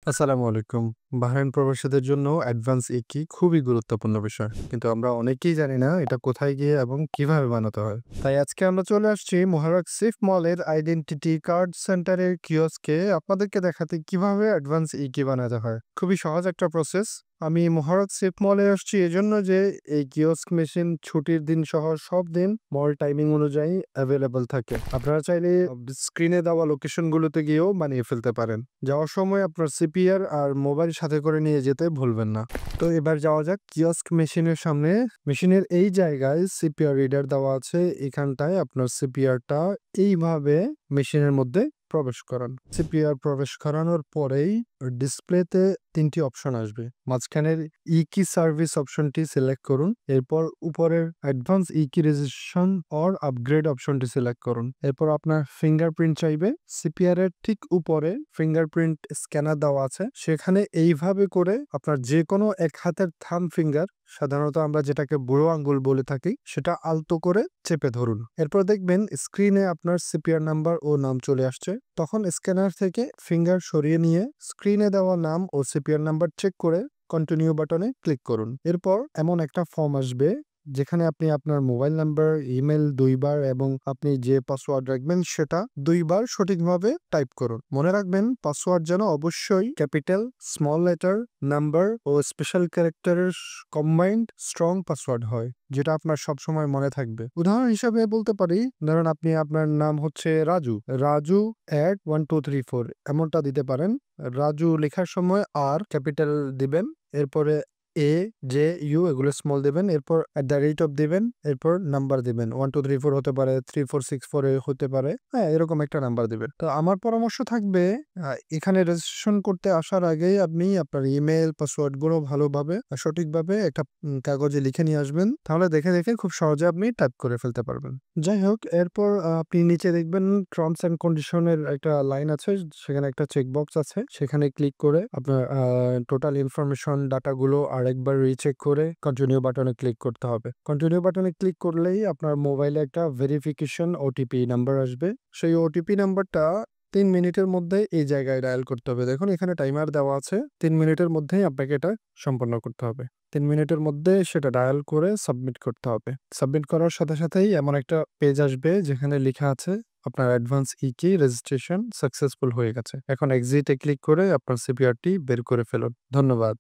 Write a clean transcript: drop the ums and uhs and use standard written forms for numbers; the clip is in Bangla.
আসসালামু আলাইকুম। বাহরাইন প্রবাসীদের জন্য অ্যাডভান্স ই-কি খুবই গুরুত্বপূর্ণ বিষয়। কিন্তু আমরা অনেকেই জানি না এটা কোথায় গিয়ে এবং কিভাবে বানাতে হয়। তাই আজকে আমরা চলে আসছি মুহাররক সিফ মলের আইডেন্টিটি কার্ড সেন্টারের কিওস্কে আপনাদেরকে দেখাতে কিভাবে অ্যাডভান্স ই-কি বানাতে হয়। খুবই সহজ একটা প্রসেস। আমি মুহাররক সিফ মলে আসছি এজন্য যে এই কিওস্ক মেশিন ছুটির দিন সহ সব দিন মল টাইমিং অনুযায়ী অ্যাভেলেবল থাকে। আপনারা চাইলে স্ক্রিনে দেওয়া লোকেশনগুলোতে গিয়েও বানিয়ে ফেলতে পারেন। যাওয়ার সময় আপনার সিপিআর আর মোবাইল সাথে করে নিয়ে যেতে ভুলবেন না। তো এবার যাওয়া যাক কিওস্ক মেশিনের সামনে। মেশিনের এই জায়গায় সিপিআর রিডার দেওয়া আছে। এখানটায় আপনার সিপিআরটা এইভাবে মেশিনের মধ্যে প্রবেশ করান। সিপিআর প্রবেশ করানোর পরেই ডিসপ্লেতে ৩ টি অপশন আসবে। মাঝখানের ই-কি সার্ভিস অপশনটি সিলেক্ট করুন। এরপর উপরের অ্যাডভান্স ই-কি রেজিস্ট্রেশন অর আপগ্রেড অপশনটি সিলেক্ট করুন। এরপর আপনার ফিঙ্গারপ্রিন্ট চাইবে। সিপিআর এর ঠিক উপরে ফিঙ্গারপ্রিন্ট স্ক্যানার দেওয়া আছে। সেখানে এইভাবে করে আপনার যেকোনো এক হাতের থাম্ব ফিঙ্গার, সাধারণত আমরা যেটাকে বুড়ো আঙ্গুল বলে থাকি, সেটা আলতো করে চেপে ধরুন। এরপর দেখবেন স্ক্রিনে আপনার সিপিআর নাম্বার ও নাম চলে আসছে। তখন স্ক্যানার থেকে ফিঙ্গার সরিয়ে নিয়ে স্ক্রিনে দেওয়া নাম ও সিপিআর নাম্বার চেক করে কন্টিনিউ বাটনে ক্লিক করুন। এরপর এমন একটা ফর্ম আসবে যেখানে আপনি আপনার মোবাইল নাম্বার, ইমেল ২ বার এবং আপনি যে পাসওয়ার্ড রাখবেন সেটা ২ বার সঠিকভাবে টাইপ করুন। মনে রাখবেন পাসওয়ার্ড যেন অবশ্যই ক্যাপিটাল, স্মল লেটার, নাম্বার ও স্পেশাল ক্যারেক্টারের কম্বাইন্ড স্ট্রং পাসওয়ার্ড হয়, যেটা আপনার সবসময় মনে থাকবে। উদাহরণ হিসাবে বলতে পারি, ধরুন আপনি আপনার নাম হচ্ছে রাজু, রাজু @1234 এমনটা দিতে পারেন। রাজু লেখার সময় আর ক্যাপিটাল দিবেন, এরপরে এ, জে, ইউ এগুলো স্মল দিবেন, এরপর দিবেন, এরপর নাম্বার দিবেন। 1234 হতে পারে, 3464 হতে পারে। হ্যাঁ, এরকম একটা নাম্বার দিবেন। তো আমার পরামর্শ থাকবে এখানে রেজিস্ট্রেশন করতে আসার আগেই আপনি আপনার ইমেইল, পাসওয়ার্ড গুলো ভালোভাবে সঠিকভাবে একটা কাগজে লিখে নিয়ে আসবেন। তাহলে দেখে, দেখে খুব সহজে আপনি টাইপ করে ফেলতে পারবেন। যাই হোক, এরপর আপনি নিচে দেখবেন টার্মস অ্যান্ড কন্ডিশন এর একটা লাইন আছে। সেখানে একটা চেকবক্স আছে। সেখানে ক্লিক করে আপনার টোটাল ইনফরমেশন ডাটাগুলো আরেকবার রিচেক করে কন্টিনিউ বাটনে ক্লিক করতে হবে। কন্টিনিউ বাটনে ক্লিক করলেই আপনার মোবাইলে একটা ভেরিফিকেশন ওটিপি নাম্বার আসবে। সেই ওটিপি নাম্বারটা ৩ মিনিটের মধ্যে এই জায়গায় ডায়াল করতে হবে। দেখুন এখানে টাইমার দেওয়া আছে। ৩ মিনিটের মধ্যেই আপনাকে এটা সম্পন্ন করতে হবে। ৩ মিনিটের মধ্যে সেটা ডায়াল করে সাবমিট করতে হবে। সাবমিট করার সাথে সাথেই এমন একটা পেজ আসবে যেখানে লিখা আছে আপনার অ্যাডভান্স ই-কি রেজিস্ট্রেশন সাকসেসফুল হয়ে গেছে। এখন এক্সিট এ ক্লিক করে আপনার সিপিআরটি বের করে ফেলুন। ধন্যবাদ।